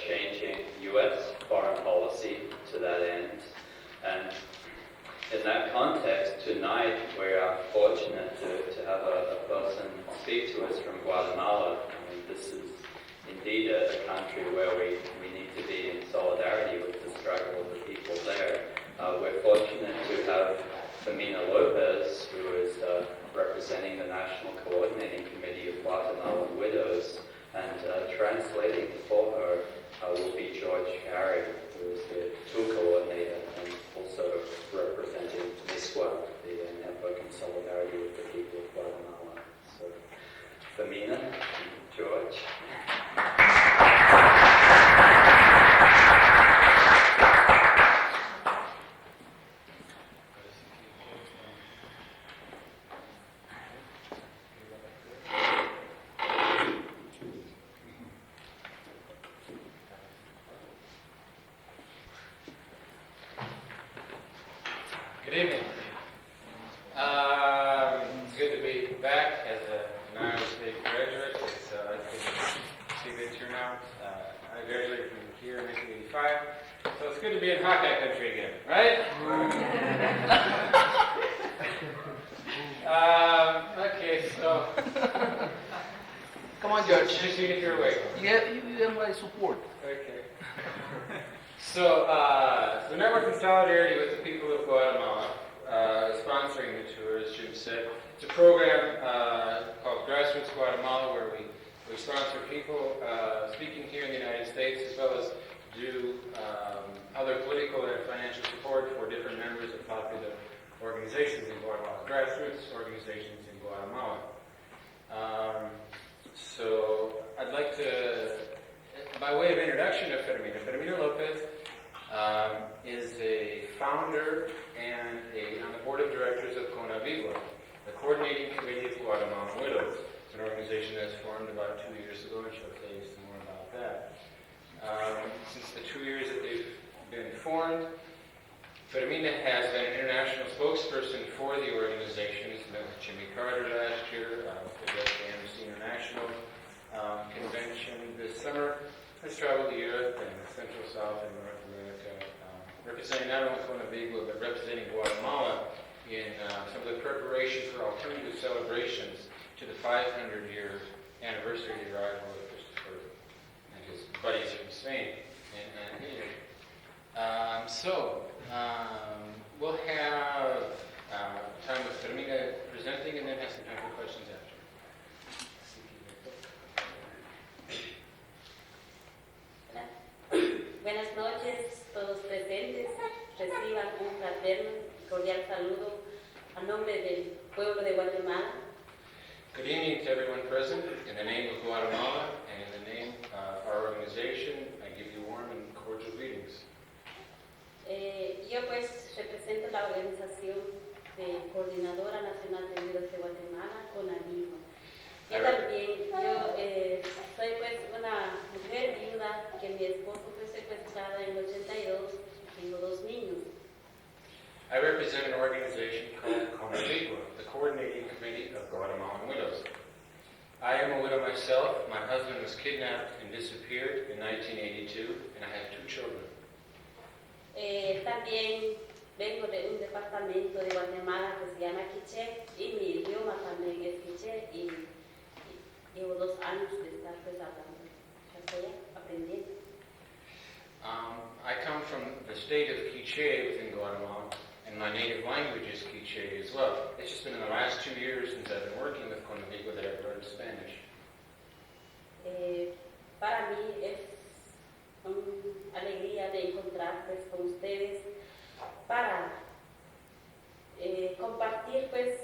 changing U.S. foreign policy to that end. And in that context, tonight we are fortunate to have a person speak to us from Guatemala. I mean, this is indeed a country where we need to be in solidarity with the struggle of the people there. We're fortunate to have Femina Lopez, who is representing the National Coordinating Committee of Guatemalan Widows, and translating for her will be George Gary, who is the tool coordinator and also representing MISWA, the Network in Solidarity with the People of Guatemala. So, Femina, George. Good evening. It's good to be back as an Iowa State graduate. It's good to see a good turnout. I graduated from here in 1985, so it's good to be in Hawkeye country again, right? Okay, so Come on, George. just see if you're awake. You have my support. Okay. So, the Network in Solidarity with the People of Guatemala is sponsoring the tour, as Jim said. It's a program called Grassroots Guatemala, where we sponsor people speaking here in the United States, as well as do other political and financial support for different members of popular organizations in Guatemala, grassroots organizations in Guatemala. So, I'd like to, by way of introduction to Fermina Lopez is a founder and on the board of directors of CONAVIGUA, the Coordinating Committee of Guatemalan Widows. It's an organization that's formed about 2 years ago, and she'll tell you some more about that. Since the 2 years that they've been formed, Fermina has been an international spokesperson for the organization. She's met with Jimmy Carter last year, the Amnesty International convention this summer. Has traveled to Europe and Central, South, and North America, representing not only CONAVIGUA, but representing Guatemala in some of the preparation for alternative celebrations to the 500-year anniversary of the arrival of Christopher and his buddies from Spain in Haiti. We'll have time with Fermina presenting and then have some time for questions after. Buenas noches, todos presentes. Reciban un fraterno y cordial saludo a nombre del pueblo de Guatemala. Good evening to everyone present. In the name of Guatemala and in the name of our organization, I give you warm and cordial greetings. Yo pues represento la organización de Coordinadora Nacional de Viudas de Guatemala, CONAVIGUA. Yo también, soy pues una mujer viuda que mi esposo fue secuestrado en el 82 y tengo 2 niños. I represent an organization called CONAVIGUA, the Coordinating Committee of Guatemalan Widows. I am a widow myself. My husband was kidnapped and disappeared in 1982, and I have 2 children. También vengo de un departamento de Guatemala que se llama Quiché y mi idioma también es Quiché y llevo 2 años de estar pues hablando, estoy aprendiendo. I come from the state of Quiché within Guatemala, and my native language is Quiché as well. It's just been in the last 2 years since I've been working with CONAVIGUA that I've learned Spanish. Para mí es una alegría de encontrar pues con ustedes para compartir pues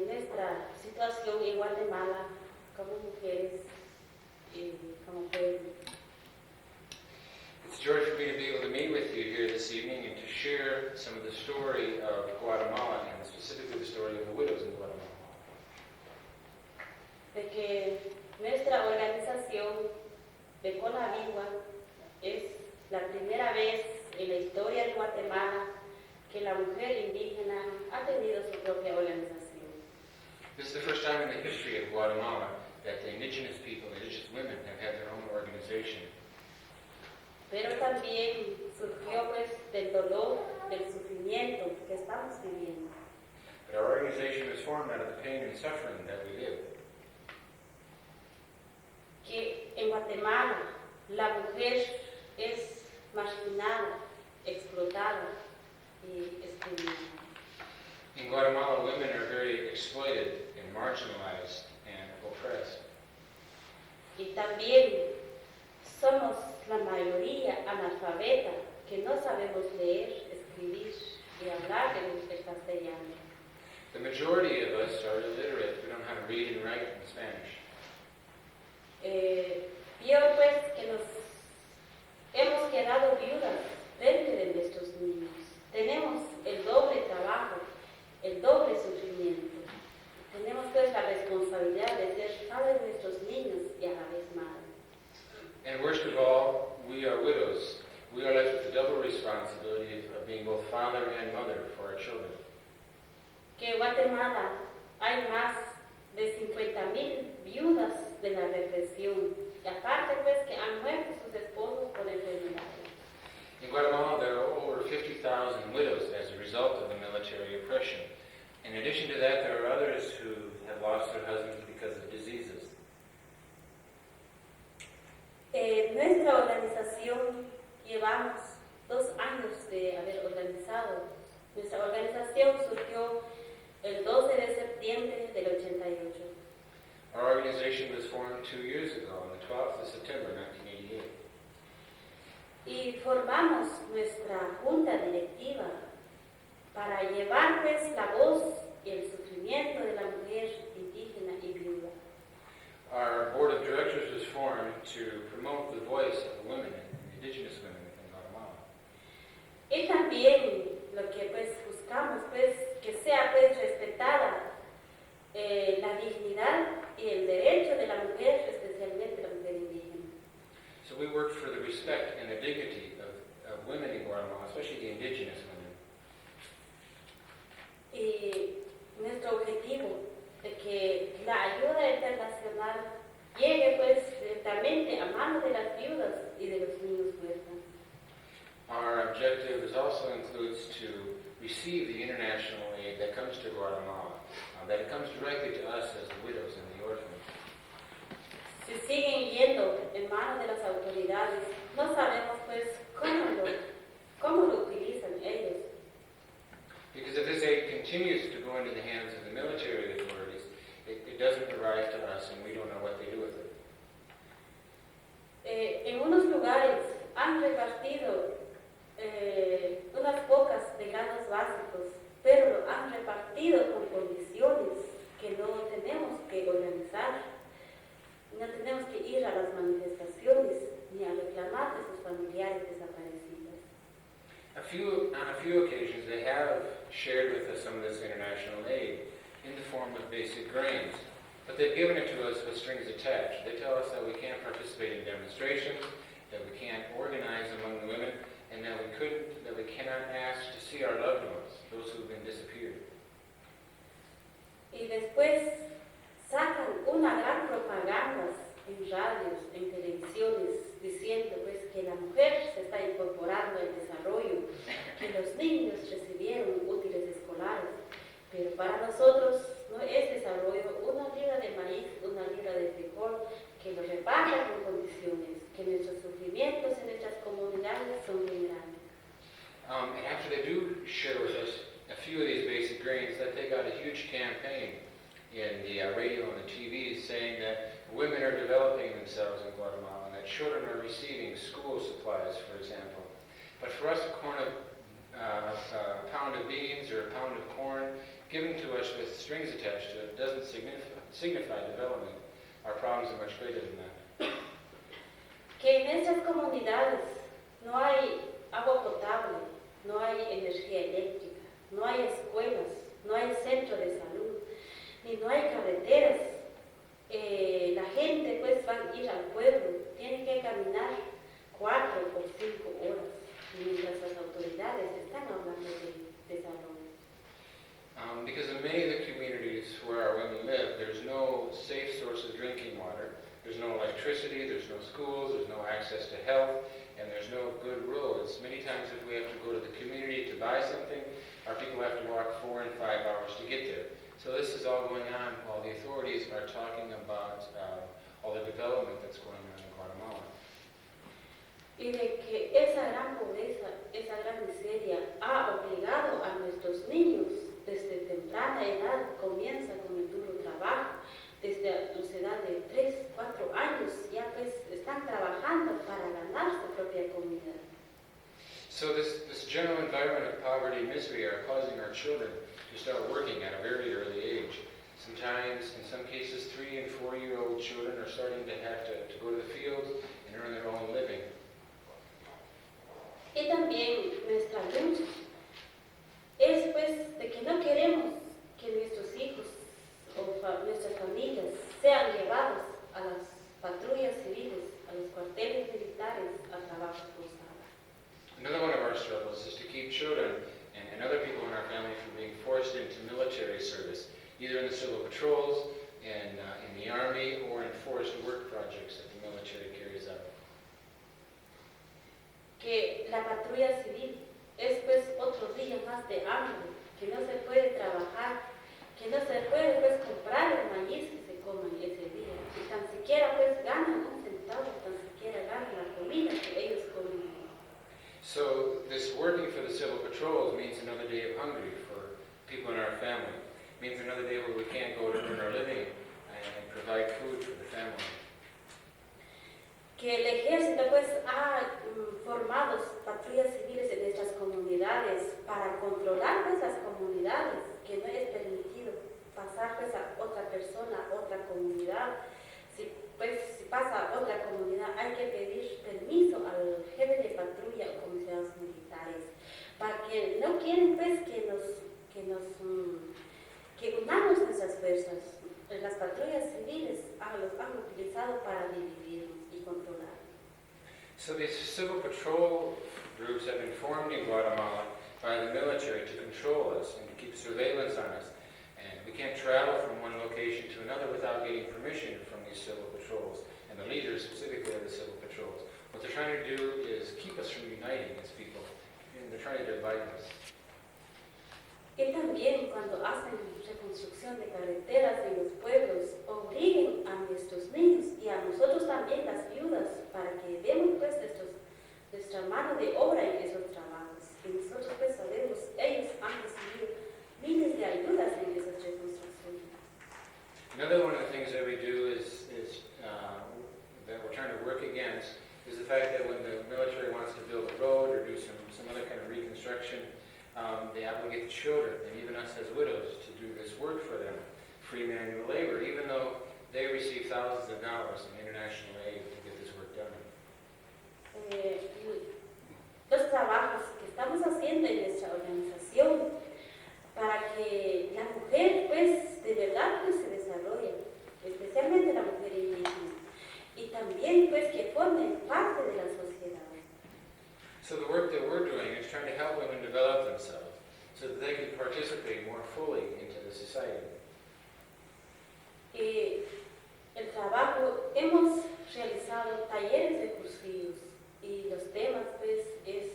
nuestra situación en Guatemala como mujeres y como pueblo. It's a joy for me to be able to meet with you here this evening and to share some of the story of Guatemala and specifically the story of the widows in Guatemala. De que nuestra organización de CONAVIGUA es la primera vez en la historia de Guatemala que la mujer indígena ha tenido su propia organización. This is the first time in the history of Guatemala that the indigenous people, the indigenous women, have had their own organization. organization. Pero también surgió pues del dolor, del sufrimiento que estamos viviendo. But our organization was formed out of the pain and suffering that we live. Que en Guatemala la mujer es marginada, explotada y exprimida. In Guatemala, women are very exploited and marginalized and oppressed. Y también somos la mayoría analfabeta, que no sabemos leer, escribir y hablar el castellano. The majority of us are illiterate. We don't know how to read and write in Spanish. Vio pues que nos hemos quedado viudas dentro de nuestros niños. Tenemos el doble trabajo, el doble sufrimiento. Tenemos pues la responsabilidad de ser padres de nuestros niños y a la vez madres. And worst of all, we are widows. We are left with the double responsibility of being both father and mother for our children. Que en Guatemala hay más de 50,000 viudas de la represión. Y aparte pues que han muerto sus esposos por enfermedades. In Guatemala, there are over 50,000 widows as a result of the military oppression. In addition to that, there are others who have lost their husbands because of diseases. Nuestra organización llevamos 2 años de haber organizado. Nuestra organización surgió el 12 de septiembre del 88. Our organization was formed 2 years ago, on the 12th of September, 1988. Y formamos nuestra junta directiva para llevar pues la voz y el sufrimiento de la mujer indígena y viuda. Our board of directors was formed to promote the voice of the women and indigenous women within Guatemala. Y también lo que pues buscamos pues que sea pues respetada la dignidad y el derecho de la mujer, especialmente la mujer indígena. So we worked for the respect and the dignity of women in Guatemala, especially the indigenous women. Y nuestro objetivo de que la ayuda internacional llegue pues directamente a manos de las viudas y de los niños huérfanos. Our objective is also includes to receive the international aid that comes to Guatemala, that it comes directly to us as the widows and the orphans. Si siguen yendo en manos de las autoridades, no sabemos pues cómo lo utilizan ellos. Because if this aid continues to go into the hands of the military authorities, it doesn't arrive to us and we don't know what they do with it. En unos lugares han repartido unas pocas de granos básicos, pero lo han repartido con condiciones que no tenemos que organizar. No tenemos que ir a las manifestaciones ni a reclamar de sus familiares desaparecidos. On a few occasions, they have shared with us some of this international aid in the form of basic grains, but they've given it to us with strings attached. They tell us that we can't participate in demonstrations, that we can't organize among the women, and that we cannot ask to see our loved ones, those who've been disappeared. Y después sacan una gran propaganda en radios, en televisiones, diciendo pues que la mujer se está incorporando al desarrollo, que los niños recibieron útiles escolares, pero para nosotros no es desarrollo 1 libra de maíz, 1 libra de frijol, que lo repartan con condiciones, que nuestros sufrimientos en nuestras comunidades son muy grandes. And after they do share with us a few of these basic grains, that they got a huge campaign in the radio and the TV saying that women are developing themselves in Guatemala and that children are receiving school supplies, for example. But for us, a pound of beans or a pound of corn given to us with strings attached to it doesn't signify development. Our problems are much greater than that. Que en estas comunidades no hay agua potable, no hay energía eléctrica, no hay escuelas, no hay centro de salud, ni no hay carreteras. La gente pues va a ir al pueblo, tiene que caminar 4 o 5 horas, mientras las autoridades están hablando de desarrollo. Because in many of the communities where our women live, there's no safe source of drinking water, there's no electricity, there's no schools, there's no access to health, and there's no good roads. Many times if we have to go to the community to buy something, our people have to walk 4 and 5 hours to get there. So this is all going on while the authorities are talking about all the development that's going on in Guatemala. Y de que esa gran pobreza, esa gran miseria ha obligado a nuestros niños desde temprana edad, comienza con el duro trabajo, desde la edad de 3, 4 años ya pues están trabajando para ganar su propia comida. So this general environment of poverty and misery are causing our children to start working at a very early age. Sometimes, in some cases, 3 and 4-year-old children are starting to have to go to the fields and earn their own living. Y también nuestra lucha es pues de que no queremos que nuestros hijos o nuestras familias sean llevados a las patrullas civiles, a los cuarteles militares, a trabajo forzado. Another one of our struggles is to keep children and other people in our family from being forced into military service, either in the civil patrols, in the army, or in forced work projects that the military carries out. Que la patrulla civil es pues otro día más de hambre, que no se puede trabajar, que no se puede pues comprar el maíz que se come ese día, y tan siquiera pues ganan un centavo, tan siquiera ganan la comida que ellos comen. So this working for the civil patrols means another day of hungry for people in our family. It means another day where we can't go to earn our living and provide food for the family. Que el ejército pues ha formado patrullas civiles en nuestras comunidades para controlar pues las comunidades, que no es permitido pasar pues a otra persona, a otra comunidad. Si pasa a otra comunidad hay que pedir permiso al jefe de patrulla o comisionados militares, para que no quieren pues que unamos nuestras fuerzas. Las patrullas civiles los han utilizado para dividirnos y controlar. So these civil patrol groups have been formed in Guatemala by the military to control us and to keep surveillance on us. And we can't travel from one location to another without getting permission from these civil patrols and the leaders specifically of the civil patrols. What they're trying to do is keep us from uniting as people, and they're trying to divide us. Y también cuando hacen reconstrucción de carreteras en los pueblos, obliguen a nuestros niños y a nosotros también las viudas para que demos pues nuestra mano de obra en esos trabajos. Y nosotros pues sabemos, ellos han recibido miles de ayudas en esas reconstrucciones. Another one of the things that we do is that we're trying to work against is the fact that when the military wants to build a road or do some other kind of reconstruction, they obligate the children and even us as widows to do this work for them, free manual labor, even though they receive thousands of dollars in international aid to get this work done. Los trabajos que estamos haciendo en nuestra organización para que la mujer pues de verdad pues se desarrolle, especialmente la mujer indígena, y también pues que formen parte de la sociedad. So the work that we're doing is trying to help women develop themselves so that they can participate more fully into the society. El trabajo, hemos realizado talleres de cursillos y los temas pues es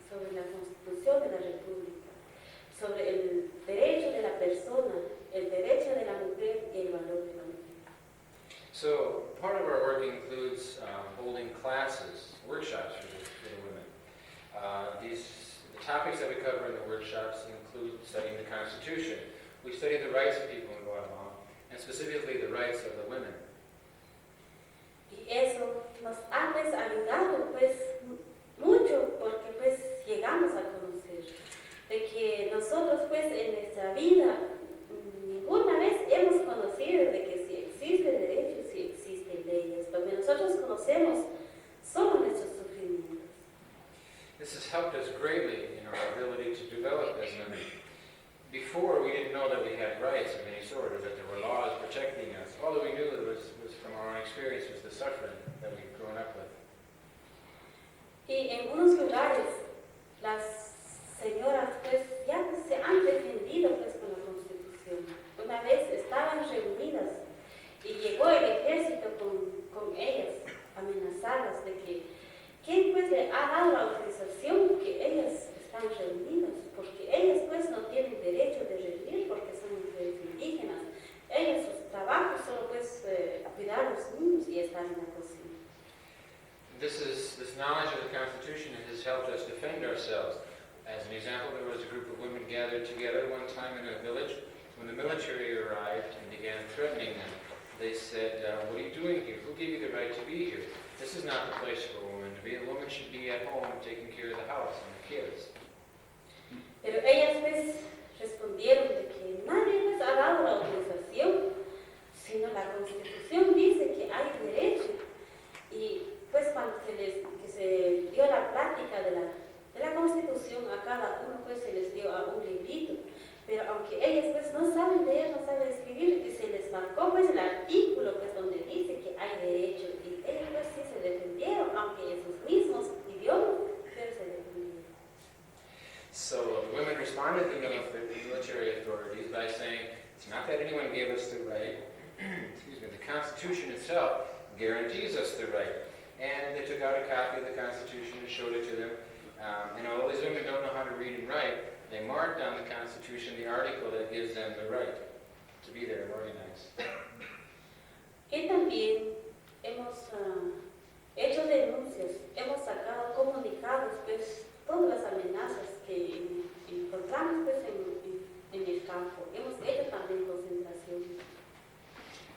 sobre la Constitución de la República, sobre el derecho de la persona, el derecho de la mujer y el valor de la mujer. So part of our work includes holding classes, workshops for the women. The topics that we cover in the workshops include studying the Constitution. We study the rights of people in Guatemala, and specifically the rights of the women. Y eso nos ha pues ayudado pues mucho porque pues llegamos a conocer de que nosotros pues en nuestra vida ninguna vez hemos conocido de que si existe derecho, si existen leyes. Lo que nosotros conocemos son nuestros sufrimientos. This has helped us greatly in our ability to develop as women. Before, we didn't know that we had rights of any sort or that there were laws protecting us. All that we knew was from our own experience was the suffering that we'd grown up with. Y en unos lugares las señoras pues ya se han defendido pues con la Constitución. Una vez estaban reunidas y llegó el ejército con ellas amenazando ¿quién pues le ha dado la autorización que ellas están reunidas? Porque ellas pues no tienen derecho de reunir porque son mujeres indígenas. Ellas, sus trabajos solo pues cuidar a los niños y estar en la cocina. This knowledge of the Constitution has helped us defend ourselves. As an example, there was a group of women gathered together one time in a village. When the military arrived and began threatening them, they said, what are you doing here? Who gave you the right to be here? This is not the place for a woman to be. A woman should be at home taking care of the house and the kids. Pero ellas pues respondieron de que nadie les ha dado la autorización, sino la Constitución dice que hay derecho. Y pues cuando se dio la plática de la Constitución, a cada uno pues se les dio a un librito. Pero aunque ellas pues no saben leer, no saben escribir, y se les marcó pues el artículo pues donde dice que hay derecho. Y ellas pues sí se defendieron, aunque en sus mismos idiomas, pero se defendieron. So the women responded to the military authorities by saying, it's not that anyone gave us the right, excuse me, the Constitution itself guarantees us the right. And they took out a copy of the Constitution and showed it to them. And although these women don't know how to read and write, they marked on the Constitution the article that gives them the right to be there and organize. Y también hemos hecho denuncias, hemos sacado comunicados, pues todas las amenazas que encontramos pues en el campo. Hemos hecho también concentraciones.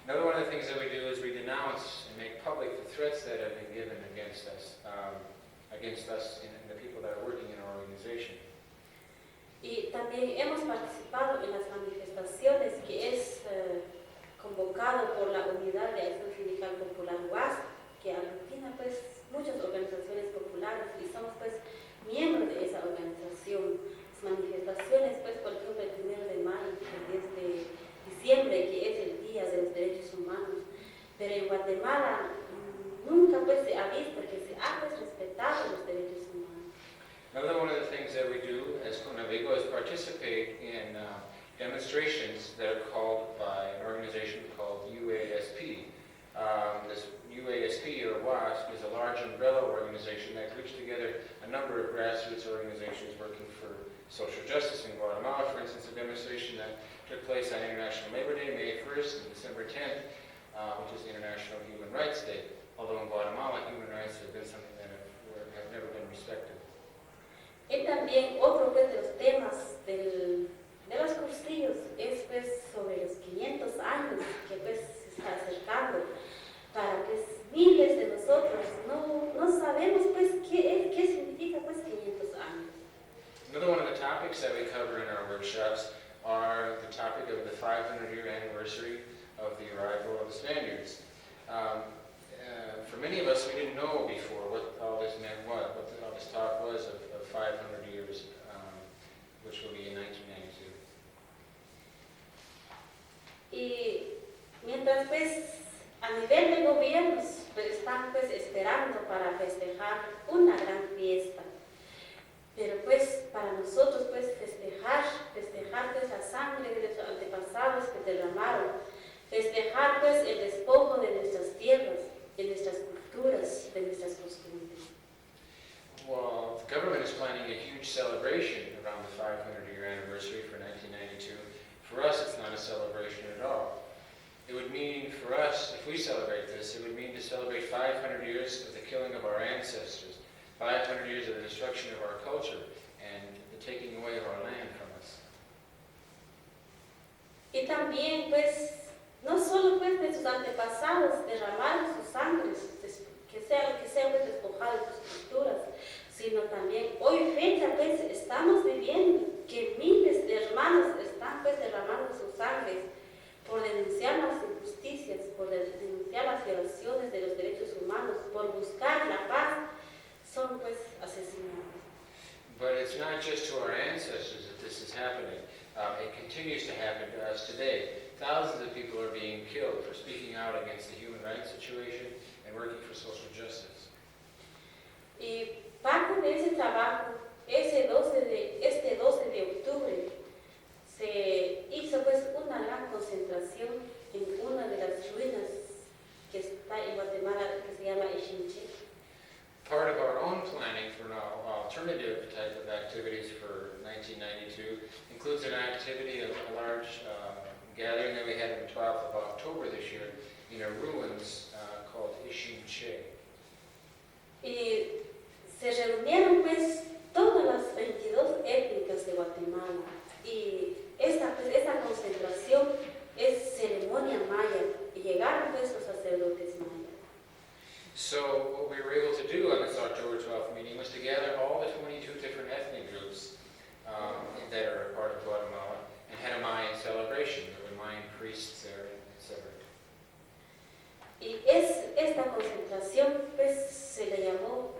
Another one of the things that we do is we denounce and make public the threats that have been given against us and the people that are working in our organization. Y también hemos participado en las manifestaciones que es convocado por la Unidad de Acción Sindical Popular UAS, que aglutina pues muchas organizaciones populares y somos pues miembros de esa organización. Las manifestaciones pues por ejemplo el 1 de mayo, el 10 de diciembre, que es el Día de los Derechos Humanos. Pero en Guatemala nunca pues se ha visto que se ha pues respetado los derechos humanos. Another one of the things that we do as CONAVIGO is participate in demonstrations that are called by an organization called UASP. This UASP, or WASP, is a large umbrella organization that groups together a number of grassroots organizations working for social justice in Guatemala. For instance, a demonstration that took place on International Labor Day, May 1st and December 10th, which is the International Human Rights Day. Although in Guatemala, human rights have been something that have never been respected. Y también otro pues, de los temas de los cursillos es pues sobre los 500 años que pues se está acercando para pues miles de nosotros no sabemos pues qué significa pues 500 años. Another one of the topics that we cover in our workshops are the topic of the 500-year anniversary of the arrival of the Spaniards. For many of us, we didn't know before what all this meant, what all this talk was of 500 years, which will be in 1992. Y mientras pues a nivel de gobiernos pues, están pues esperando para festejar una gran fiesta, pero pues para nosotros pues festejar pues la sangre de nuestros antepasados que derramaron, festejar pues el despojo de nuestras tierras, de nuestras culturas, de nuestras costumbres. Well, the government is planning a huge celebration around the 500-year anniversary for 1992. For us, it's not a celebration at all. It would mean for us, if we celebrate this, it would mean to celebrate 500 years of the killing of our ancestors, 500 years of the destruction of our culture, and the taking away of our land from us. Y también, pues, no solo pues de sus antepasados derramaron sus sangres, que sean pues despojados de sus culturas, sino también hoy fecha pues estamos viviendo que miles de hermanos están pues derramando sus sangres por denunciar las injusticias, por denunciar las violaciones de los derechos humanos, por buscar la paz, son pues asesinados. But it's not just to our ancestors that this is happening. It continues to happen to us today. Thousands of people are being killed for speaking out against the human rights situation and working for social justice. Y parte de ese trabajo, este 12 de octubre, se hizo pues una gran concentración en una de las ruinas que está en Guatemala, que se llama Ixinche. Part of our activities for 1992. Includes an activity, a large gathering that we had on the 12th of October this year in a ruins called Ixinche. Y se reunieron pues todas las 22 étnicas de Guatemala y esa concentración es ceremonia maya y llegaron pues los sacerdotes mayas. So what we were able to do on this October 12th meeting was to gather all the 22 different ethnic groups that are a part of Guatemala and had a Mayan celebration. There were Mayan priests there, etc. Y esta concentración pues se le llamó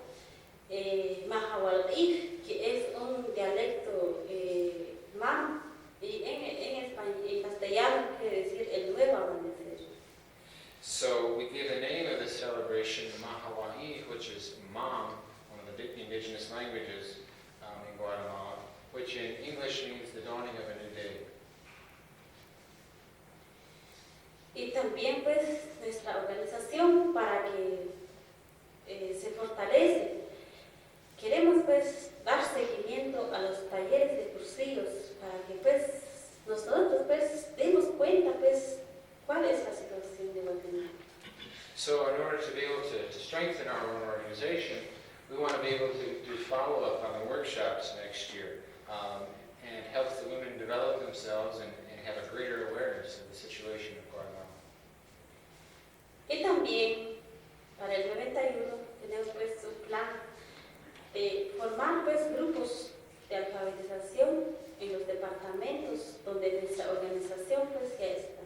Mahahualí, que es un dialecto mam, y en castellano quiere decir el nuevo amanecer. So we give the name of this celebration Mahawahi, which is Mam, one of the indigenous languages in Guatemala, which in English means the dawning of a new day. Y también pues nuestra organización para que se fortalece. Queremos pues dar seguimiento a los talleres de cursillos para que pues nosotros pues demos cuenta pues cuál es la situación de Guatemala. So in order to be able to strengthen our own organization, we want to be able to follow up on the workshops next year and help the women develop themselves and have a greater awareness of the situation of Guatemala. Y también para el 91 tenemos pues un plan de formar pues grupos de alfabetización en los departamentos donde nuestra organización pues ya está.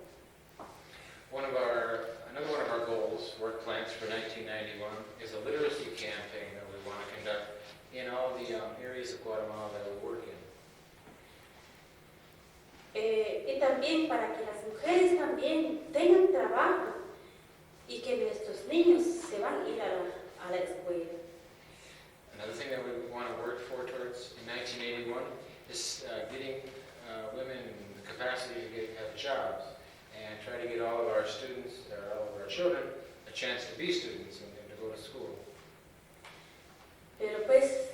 Another one of our goals, work plans for 1991, is a literacy campaign that we want to conduct in all the areas of Guatemala that we work in. Y también para que las mujeres también tengan trabajo y que nuestros niños se van a ir a la escuela. Another thing that we want to work towards in 1981 is getting women the capacity to have jobs and try to get all of our students, or all of our children, a chance to be students and to go to school. Pero pues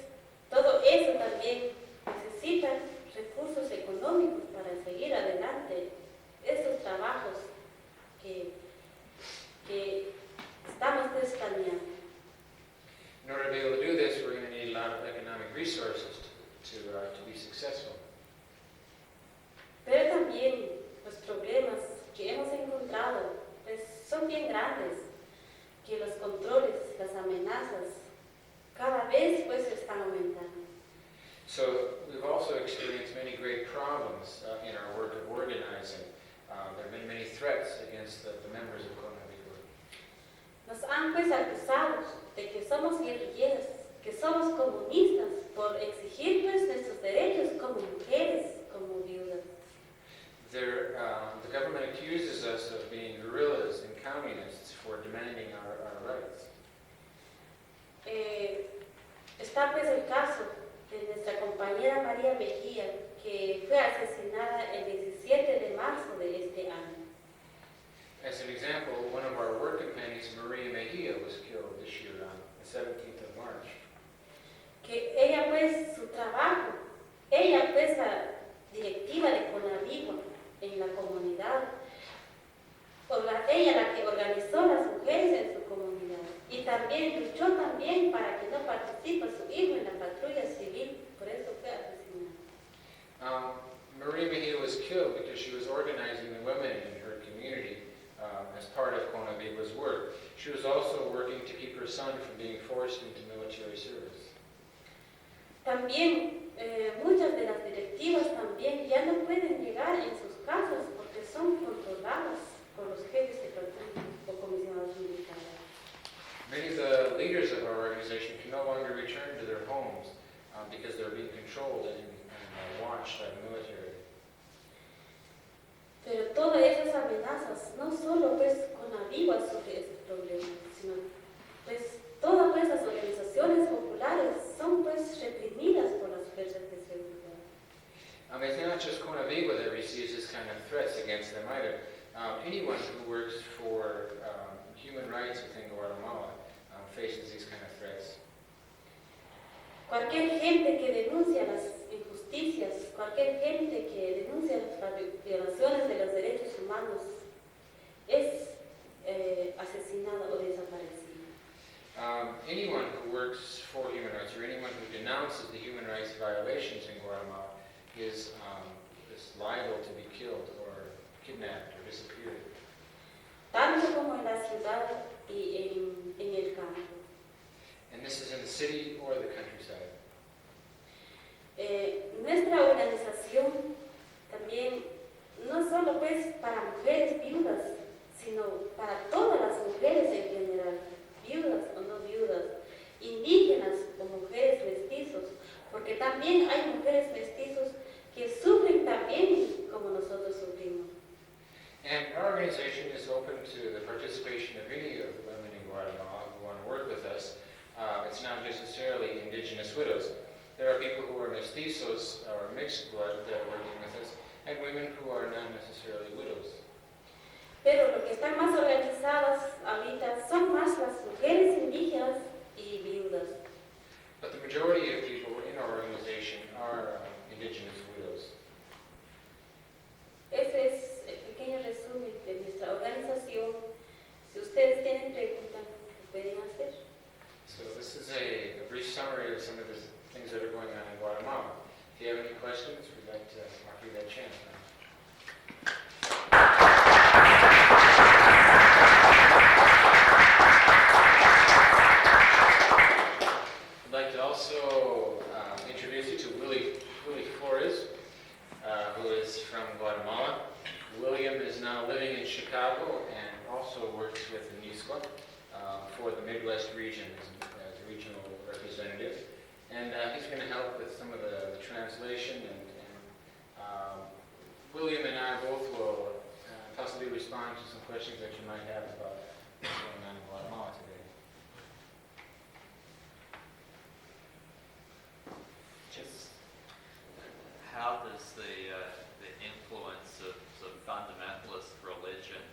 todo eso también necesita recursos económicos para seguir adelante estos trabajos que estamos pues planeando. In order to be able to do this, we're going to need a lot of economic resources to be successful. Pero también los problemas que hemos encontrado pues, son bien grandes, que los controles, las amenazas, cada vez pues están aumentando. So we've also experienced many great problems in our work of organizing. There have been many threats against the members of CONAVIGUA. Nos han pues acusado de que somos guerrilleros, que somos comunistas por exigir pues nuestros derechos como mujeres, como viudas. The government accuses us of being guerrillas and communists for demanding our rights. Está pues el caso de nuestra compañera María Mejía, que fue asesinada el 17 de marzo de este año. As an example, one of our work companions, Maria Mejia, was killed this year on the 17th of March. Que ella pues su trabajo, ella pues la directiva de CONAVIGUA en la comunidad, ella la que organizó las mujeres en su comunidad y también luchó también para que no participe su hijo en la patrulla civil, por eso fue asesinada. Maria Mejia was killed because she was organizing the women in her community as part of CONAVIGUA's work. She was also working to keep her son from being forced into military service. También muchas de las directivas también ya no pueden llegar en sus casas porque son controladas por los jefes de patrulla o comisionados militares. Many of the leaders of our organization can no longer return to their homes because they're being controlled and watched by the military. Pero todas esas amenazas, no solo pues CONAVIGUA sobre estos problemas, sino pues todas pues, las organizaciones populares son pues reprimidas por las fuerzas de seguridad. It's not just CONAVIGUA that receives this kind of threats against them either. Anyone who works for human rights within Guatemala faces these kind of threats. cualquier gente que denuncia las injusticias, cualquier gente que denuncia las violaciones de los derechos humanos es asesinada o desaparecida. Anyone who works for human rights or anyone who denounces the human rights violations in Guatemala is liable to be killed or kidnapped or disappeared. Tanto como en la ciudad y en el campo. And this is in the city or the countryside. Nuestra organización también, no solo pues para mujeres viudas, sino para todas las mujeres en general, viudas o no viudas, indígenas o mujeres mestizos, porque también hay mujeres mestizos que sufren también como nosotros sufrimos. And our organization is open to the participation of any of the women in Guatemala who want to work with us. It's not necessarily indigenous widows. There are people who are mestizos or mixed blood that are working with us, and women who are not necessarily widows. Pero lo que están más organizadas ahorita son más las mujeres indígenas y viudas. But the majority of people in our organization are indigenous widows. Ese es el pequeño resumen de nuestra organización. Si ustedes tienen preguntas, pueden hacer. So this is a brief summary of some of the things that are going on in Guatemala. If you have any questions, we'd like to offer you that chance now. I'd like to also introduce you to Willie Flores, who is from Guatemala. William is now living in Chicago and also works with UNISCO for the Midwest region as a regional representative. And he's going to help with some of the translation. And William and I both will possibly respond to some questions that you might have about what's going on in Guatemala today. Just how does the influence of fundamentalist religion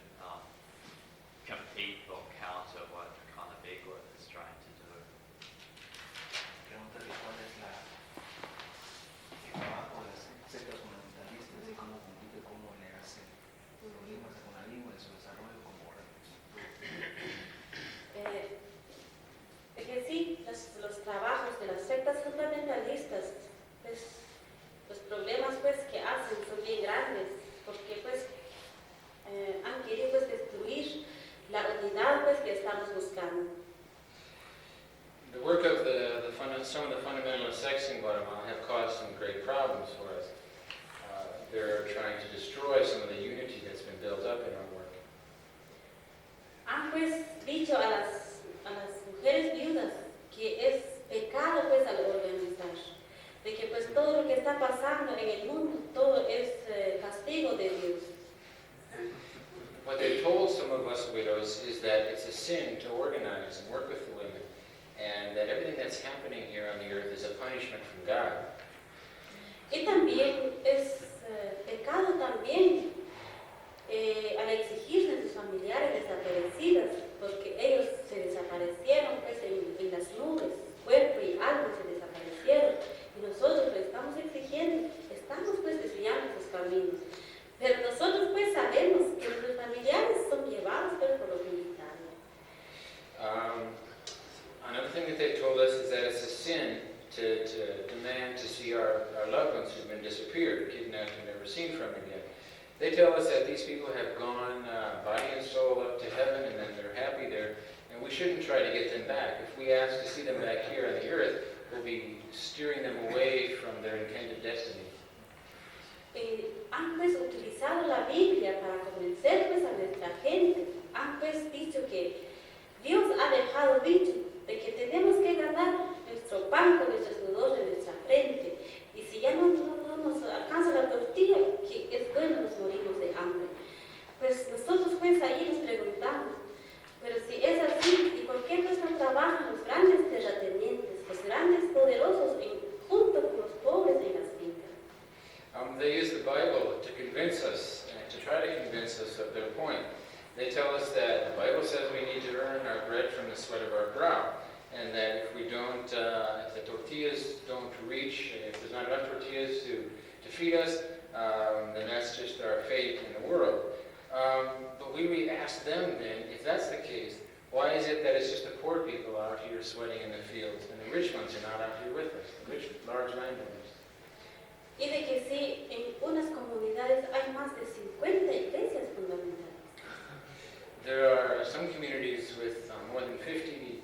compete or counter what Conavigua is trying to do? Pregunta que cuál es el trabajo de las sectas fundamentalistas y cómo compite, cómo le hace problemas con la lengua en su desarrollo como Que sí, los trabajos de las sectas fundamentalistas, pues, los problemas pues, que hacen son bien grandes, porque pues, han querido pues, destruir la unidad pues, que estamos buscando. The work of some of the fundamentalist sects in Guatemala have caused some great problems for us. They're trying to destroy some of the unity that's been built up in our work. Han pues dicho a las mujeres viudas que es pecado pues al organizar, de que pues todo lo que está pasando en el mundo, todo es castigo de Dios. What they've told some of us widows is that it's a sin to organize and work with the women, and that everything that's happening here on the earth is a punishment from God. Y también es pecado también al exigir de sus familiares desaparecidas, porque ellos se desaparecieron pues, en las nubes, cuerpo y alma se desaparecieron, y nosotros pues, estamos exigiendo, estamos pues desviando sus caminos. Pero nosotros pues sabemos que nuestros familiares son llevados pues, por los militares. Another thing that they've told us is that it's a sin to demand to see our loved ones who've been disappeared, kidnapped, and never seen from again. They tell us that these people have gone body and soul up to heaven and that they're happy there, and we shouldn't try to get them back. If we ask to see them back here on the earth, we'll be steering them away from their intended destiny. Han pues utilizado la Biblia para convencer pues, a nuestra gente. Han pues dicho que Dios ha dejado dicho de que tenemos que ganar nuestro pan con nuestro sudor en nuestra frente. Y si ya no nos alcanza la tortilla, que es bueno nos morimos de hambre. Pues nosotros pues ahí nos preguntamos, pero si es así, ¿y por qué pues no trabajan los grandes terratenientes, los grandes poderosos junto con los pobres en las fincas? They use the Bible to convince us, to try to convince us of their point. They tell us that the Bible says we need to earn our bread from the sweat of our brow, and that if we don't, if the tortillas feed us, then that's just our fate in the world. But we ask them then, if that's the case, why is it that it's just the poor people out here sweating in the fields and the rich ones are not out here with us, the rich, large landowners? Y de que sí, en unas comunidades hay más de 50 iglesias fundamentalistas. There are some communities with more than 50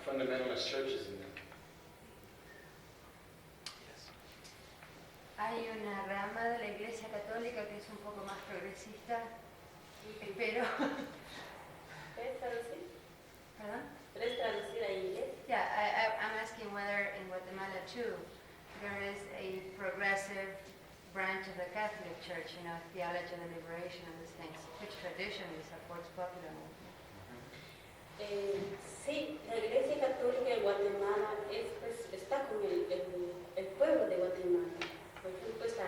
fundamentalist churches in them. Hay una rama de la Iglesia Católica que es un poco más progresista, pero... ¿Puedes traducir? ¿Perdón? ¿Puedes traducir a inglés? Yeah, I'm asking whether in Guatemala too there is a progressive branch of the Catholic Church, theology of the liberation and these things, which traditionally supports popular movement. Sí, la Iglesia Católica de Guatemala está con el pueblo de Guatemala. Por ejemplo, está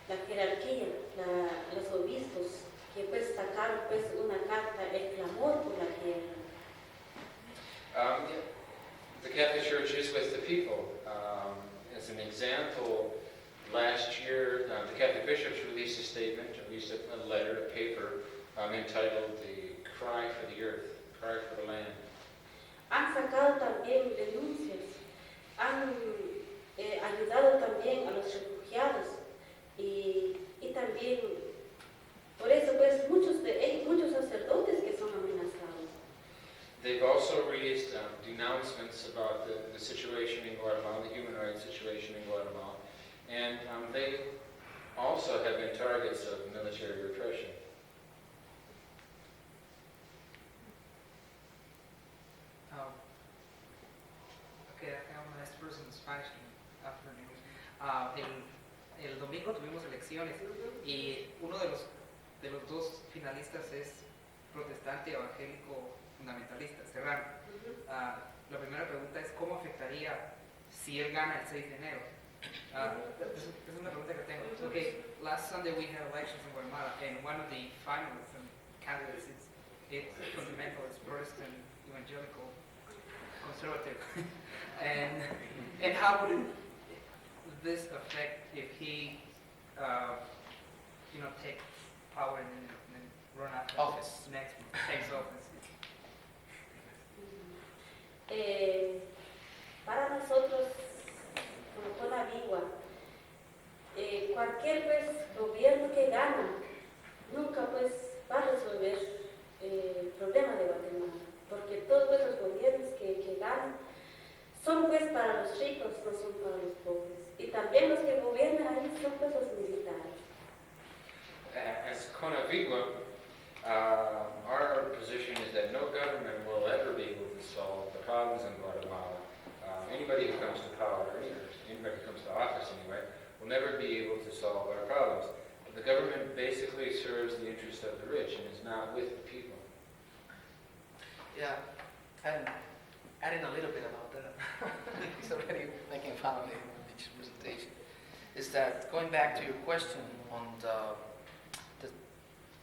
la jerarquía, los obispos, que pues sacaron pues una carta, el clamor por la tierra. The Catholic Church is with the people. As an example, last year the Catholic bishops released a statement, released a letter, a paper entitled "The Cry for the Earth," Cry for the Land. Han sacado también denuncias, han ayudado también a los refugiados y también por eso pues muchos sacerdotes que son amenazados. They've also released denouncements about the situation in Guatemala, the human rights situation in Guatemala, and they also have been targets of military repression. Okay, I have my next person in Spanish after English. El domingo tuvimos elecciones y uno de los dos finalistas es protestante evangélico fundamentalista, Serrano. La primera pregunta es ¿cómo afectaría si él gana el 6 de enero? Es una pregunta que tengo. Okay, last Sunday we had elections in Guatemala and one of the finalists and candidates is fundamentalist, Protestant, evangelical, conservative. and how would this affect if he takes power and then run after Office. Takes office? Para nosotros, como Conavigua, cualquier pues gobierno que gana nunca pues va a resolver el problema de Guatemala, porque todos los gobiernos que ganan son pues para los ricos, no son para los pobres, y también los que gobiernan ahí son pues los militares. As Conavigua, our position is that no government will ever be able to solve the problems in Guatemala. Anybody who comes to power, anybody who comes to office anyway, will never be able to solve our problems. The government basically serves the interest of the rich and is not with the people. Yeah, and adding a little bit about that, he's already making fun of me in each presentation, is that going back to your question on the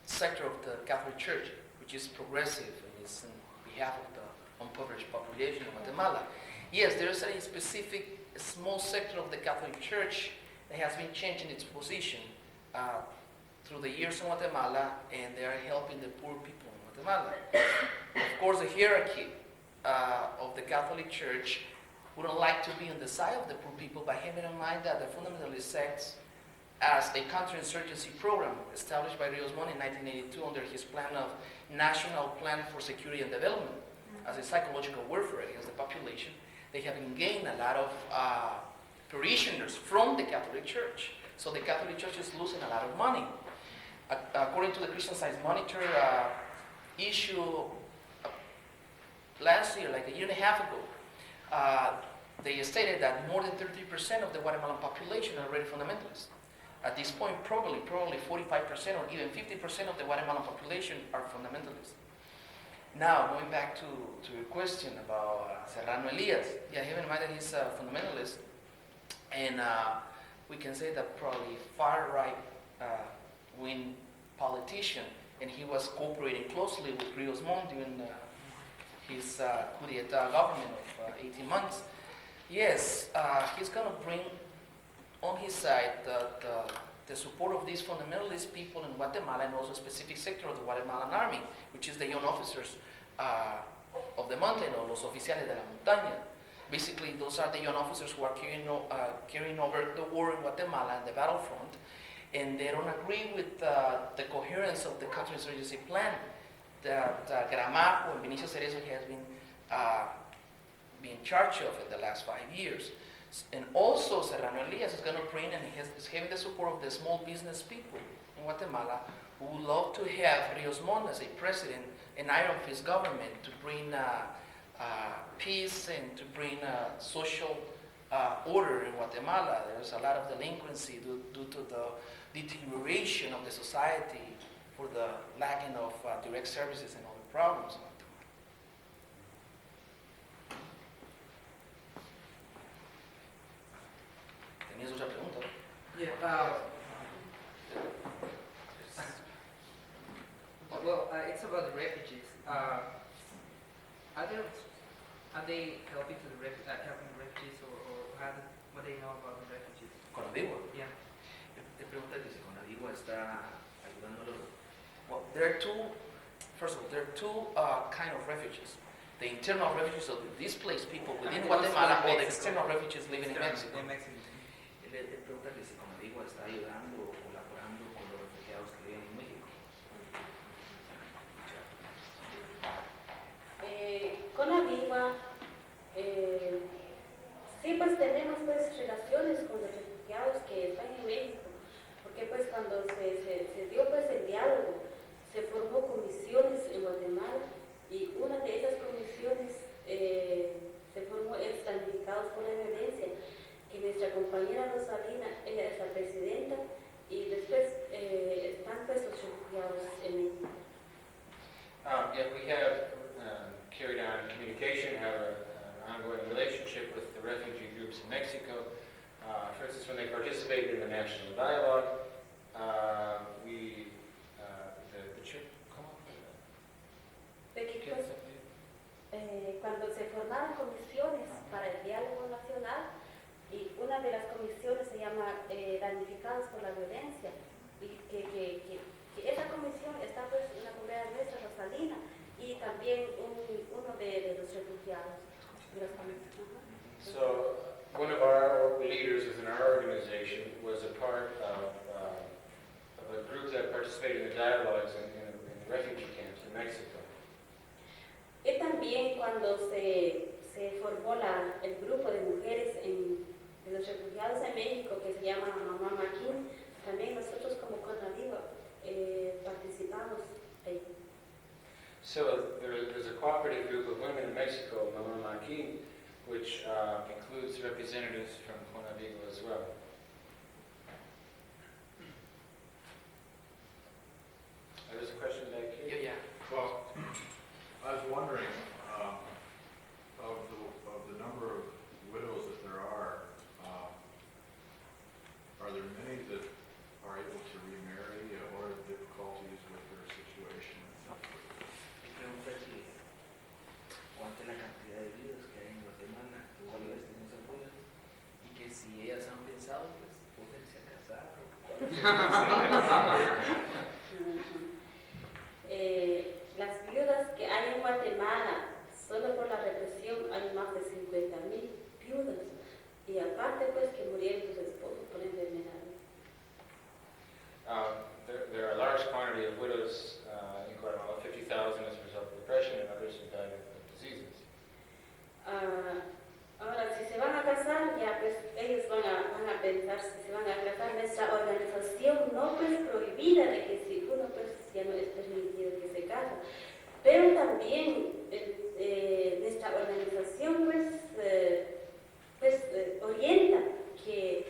sector of the Catholic Church, which is progressive and is on behalf of the impoverished population of Guatemala. Yes, there is a specific small sector of the Catholic Church that has been changing its position through the years in Guatemala, and they are helping the poor people in Guatemala. Of course, the hierarchy of the Catholic Church wouldn't like to be on the side of the poor people, by having in mind that the fundamentalist sects, as a counterinsurgency program established by Rios Montt in 1982 under his plan of National Plan for Security and Development, as a psychological warfare against the population, they have gained a lot of parishioners from the Catholic Church. So the Catholic Church is losing a lot of money. According to the Christian Science Monitor issue last year, like a year and a half ago, they stated that more than 33% of the Guatemalan population are already fundamentalists. At this point, probably 45% or even 50% of the Guatemalan population are fundamentalists. Now, going back to your question about Serrano Elias, yeah, have in mind that he's a fundamentalist, and we can say that probably far-right wing politician, and he was cooperating closely with Rios Montt during his coup d'etat government of 18 months. Yes, he's going to bring on his side the support of these fundamentalist people in Guatemala and also a specific sector of the Guatemalan army, which is the young officers of the mountain, or los oficiales de la montaña. Basically, those are the young officers who are carrying over the war in Guatemala and the battlefront, and they don't agree with the coherence of the counterinsurgency plan that Gramajo and Benicio Cerezo has been in charge of in the last 5 years. And also Serrano Elias is going to bring, and is having the support of the small business people in Guatemala who would love to have Rios Montt as a president, an iron fist government to bring peace and to bring social order in Guatemala. There's a lot of delinquency due to the deterioration of the society for the lacking of direct services and other problems in Guatemala. ¿Tenías otra pregunta? Yeah. Well, it's about the refugees. Are they helping the refugees, or what do they know about the refugees? Conadigua. Yeah. Te pregunta que si Conadigua está ayudando a los... Well, there are two kind of refugees. The internal refugees of the displaced people within the ones Guatemala, in or the Mexico. external refugees living in Mexico. In Mexico. Te pregunta que si Conadigua está ayudando o colaborando con los refugiados que viven en México. Con Aviva, sí, pues tenemos pues relaciones con los refugiados que están en México, porque pues cuando se dio pues el diálogo, se formó comisiones en Guatemala, y una de esas comisiones se formó Planificados por la Violencia, que nuestra compañera Rosalina, ella es la presidenta, y después están pues los refugiados en México. Yeah, we have carried on communication, have an ongoing relationship with the refugee groups in Mexico. For instance, when they participated in the national dialogue, Cuando se formaron comisiones para el diálogo nacional, y una de las comisiones se llama Damnificados por la Violencia, y que esa comisión está pues en la compañera nuestra, Rosalina, y también uno de los refugiados. So, one of our leaders within our organization was a part of a group that participated in the dialogues in the refugee camps in Mexico. Y también cuando se formó el grupo de mujeres de los refugiados en México, que se llama Mamá Maquín, también nosotros como Conadigua participamos ahí. So there's a cooperative group of women in Mexico, Mamá Maquín, which includes representatives from Conadigua as well. There's a question back here. Yeah. Well, I was wondering, of the number of widows that there are there many that are able to remarry, or are difficulties with their situation? Me pregunta si cuánta es la cantidad de vidas que hay en Guatemala, que todavía tienen esas vidas, y que si ellas han pensado, pues, poderse casar. Las viudas que hay en Guatemala, solo por la represión hay más de 50,000 viudas, y aparte pues que murieron sus esposos por enfermedades. There are a large quantity of widows in Guatemala, 50,000 as a result of depression, and others who died of diseases. Ahora, si se van a casar, ya pues ellos van a pensar si se van a casar. Nuestra organización no pues prohibida de que si uno pues ya no es permitido que se case, pero también nuestra organización pues orienta que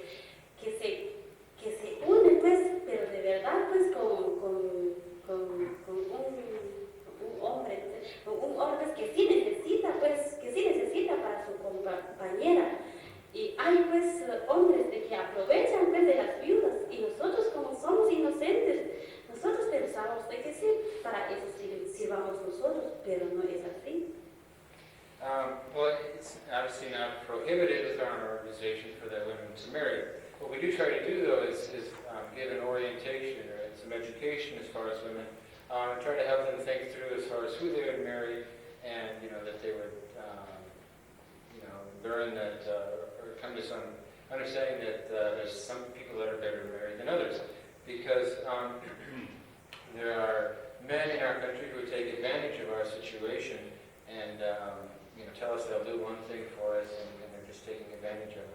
se une pues, pero de verdad pues con un hombre, pues, que sí necesita para su compañera. Y hay pues hombres de que aprovechan pues de las viudas, y nosotros como somos inocentes, nosotros pensamos de que sí, para eso sirvamos nosotros, pero no es así. Well, it's obviously not prohibited with our organization for the women to marry. What we do try to do, though, is give an orientation or some education as far as women, and try to help them think through as far as who they would marry, and that they would learn that or come to some understanding that there's some people that are better married than others, because there are men in our country who take advantage of our situation and tell us they'll do one thing for us, and they're just taking advantage of us.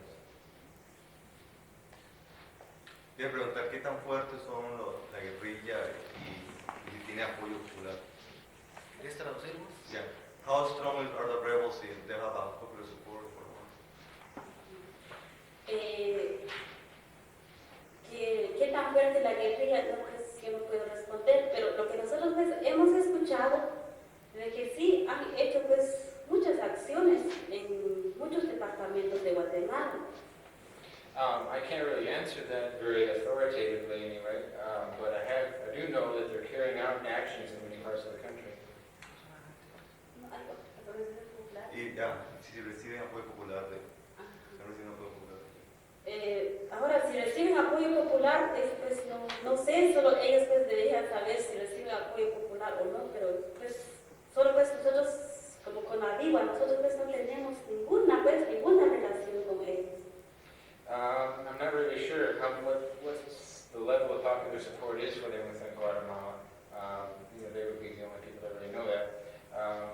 Quería preguntar qué tan fuertes son la guerrilla y si tiene apoyo popular. ¿Quieres traducirlo? Yeah. How strong are the rebels if they have a popular support for one? ¿Qué tan fuerte la guerrilla? No, pues yo no puedo responder, pero lo que nosotros hemos escuchado de que sí han hecho pues muchas acciones en muchos departamentos de Guatemala. I can't really answer that very authoritatively anyway, but I do know that they're carrying out actions in many parts of the country. Y ya, si reciben apoyo popular, si reciben apoyo popular. Ahora, si reciben apoyo popular, pues no sé, solo ellos pues deberían saber si reciben apoyo popular o no, pero pues solo pues nosotros como con Aviva, nosotros pues no tenemos ninguna relación con ellos. I'm not really sure what the level of popular support is for them within Guatemala. They would be the only people that really know that.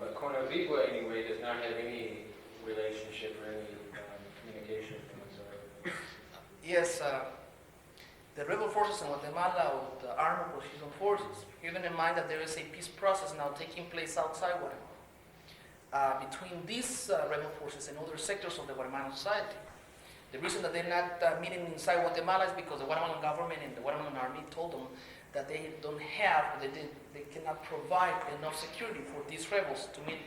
But CONAVIGUA, anyway, does not have any relationship or any communication with them whatsoever. Yes, the rebel forces in Guatemala, or the armed opposition forces, keeping in mind that there is a peace process now taking place outside Guatemala between these rebel forces and other sectors of the Guatemalan society. The reason that they're not meeting inside Guatemala is because the Guatemalan government and the Guatemalan army told them that they don't have, they cannot provide enough security for these rebels to meet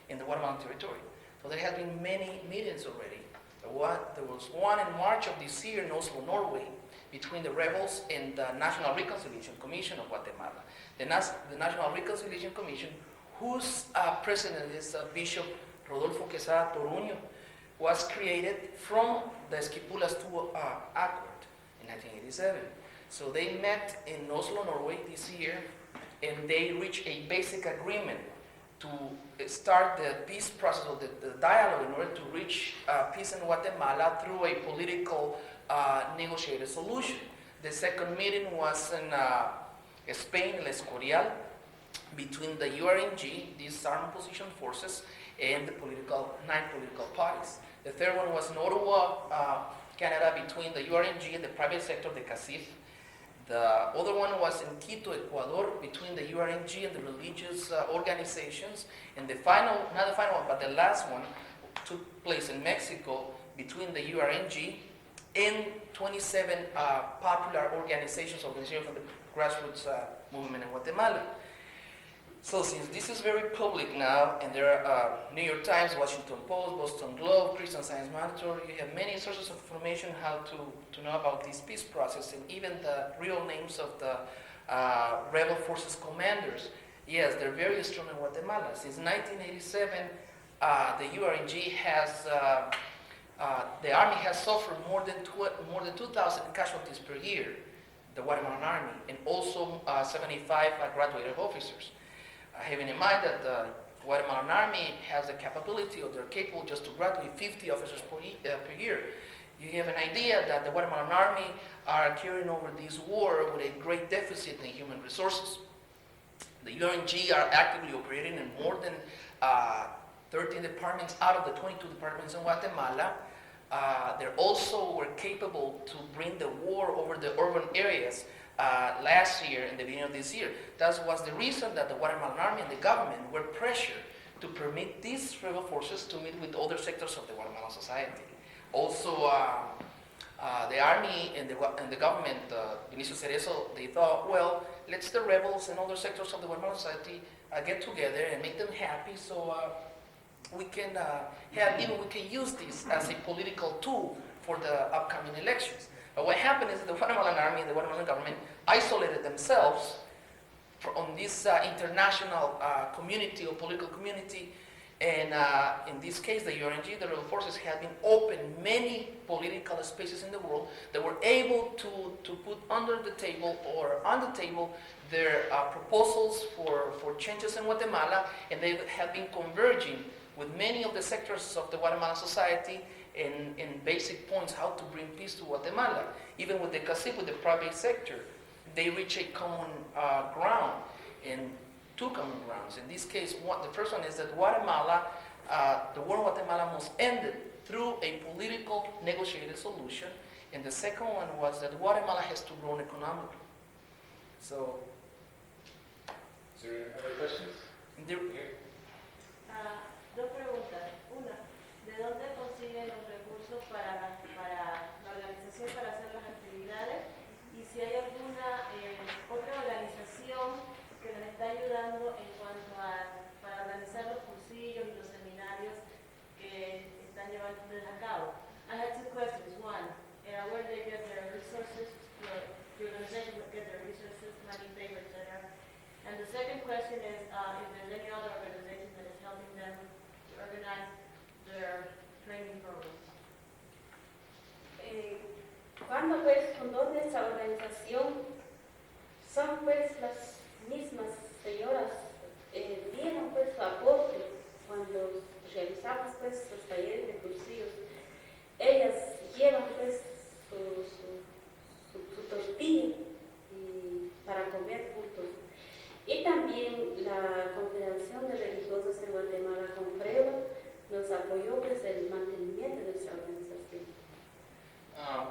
in the Guatemalan territory. So there have been many meetings already. There was one in March of this year in Oslo, Norway, between the rebels and the National Reconciliation Commission of Guatemala. The National Reconciliation Commission, whose president is Bishop Rodolfo Quesada Toruño, was created from the Esquipulas II Accord in 1987. So they met in Oslo, Norway this year, and they reached a basic agreement to start the peace process or the dialogue in order to reach peace in Guatemala through a political negotiated solution. The second meeting was in Spain, El Escorial, between the URNG, these armed opposition forces, and the 9 political parties. The third one was in Ottawa, Canada, between the URNG and the private sector, the CACIF. The other one was in Quito, Ecuador, between the URNG and the religious organizations. And the final, not the final one, but the last one took place in Mexico between the URNG and 27 popular organizations of the grassroots movement in Guatemala. So since this is very public now, and there are New York Times, Washington Post, Boston Globe, Christian Science Monitor, you have many sources of information how to know about this peace process, and even the real names of the rebel forces commanders. Yes, they're very strong in Guatemala. Since 1987, the URNG has, the army has suffered more than 2,000 casualties per year, the Guatemalan army, and also 75 graduated officers. Having in mind that the Guatemalan army has the capability, or they're capable just to graduate 50 officers per year, you have an idea that the Guatemalan army are carrying over this war with a great deficit in human resources. The URNG are actively operating in more than 13 departments out of the 22 departments in Guatemala. They also were capable to bring the war over the urban areas last year and the beginning of this year. That was the reason that the Guatemalan army and the government were pressured to permit these rebel forces to meet with other sectors of the Guatemalan society. Also, the army and the government, Vinicio Cerezo, they thought, well, let's the rebels and other sectors of the Guatemalan society get together and make them happy, so we can we can use this as a political tool for the upcoming elections. But what happened is the Guatemalan army and the Guatemalan government isolated themselves on this international community or political community, And in this case, the UNG, the Rebel Forces, have been open many political spaces in the world that were able to put under the table or on the table their proposals for changes in Guatemala, and they have been converging with many of the sectors of the Guatemalan society in basic points how to bring peace to Guatemala. Even with the CACIF, with the private sector, they reach a common ground, and two common grounds. In this case, the first one is that Guatemala, the war in Guatemala must end through a political negotiated solution, and the second one was that Guatemala has to grow economically. So, Is there any other questions? Here. Dos preguntas. Una, ¿de dónde consiguen los recursos para la organización para hacer las actividades? Y si hay alguna otra organización que les está ayudando en cuanto para organizar los cursillos y los seminarios que están llevando ustedes a cabo. I had two questions. One, where do they get their resources? The organization get their resources, money, paper, etc. And the second question is if there's any other organization that is helping them to organize their training programs. Cuando pues fundó nuestra organización, son pues las mismas señoras dieron pues su aporte cuando realizamos pues los talleres de cursillos. Ellas llevan pues su tortilla para comer juntos. Y también la Confederación de Religiosos de Guatemala, CONFREGUA, nos apoyó pues el mantenimiento de nuestra organización.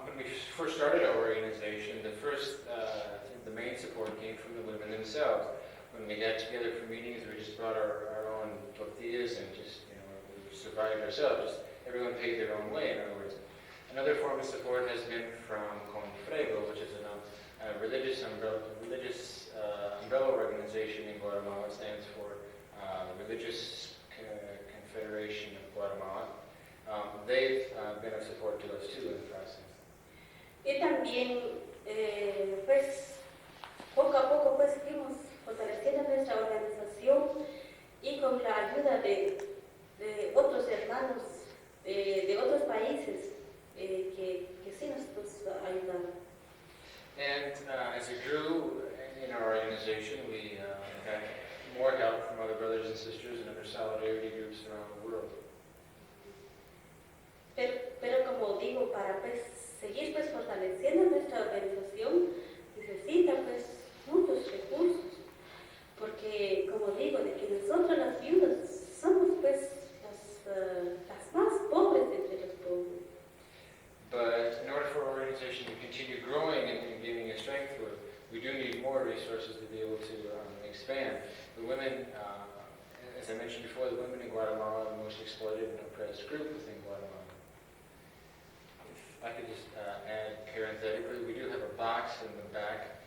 When we first started our organization, the main support came from the women themselves. When we got together for meetings, we just brought our own tortillas and just, we survived ourselves. Just everyone paid their own way, in other words. Another form of support has been from CONFREGO, which is a religious umbrella organization in Guatemala. It stands for Religious Confederation of Guatemala. They've been of support to us too in the process. Y también, pues, poco a poco, pues, fuimos fortaleciendo nuestra organización y con la ayuda de otros hermanos de otros países que sí nos ayudaron. And as it grew in our organization, we had more help from other brothers and sisters and other solidarity groups around the world. Pero como digo, para pues, seguir pues, fortaleciendo nuestra organización, necesita pues, muchos recursos. Porque, como digo, de que nosotros las viudas somos pues, las más pobres entre los pobres. But in order for our organization to continue growing and gaining a strength, we do need more resources to be able to expand. The women, as I mentioned before, the women in Guatemala are the most exploited and oppressed group within Guatemala. If I could just add parenthetically, we do have a box in the back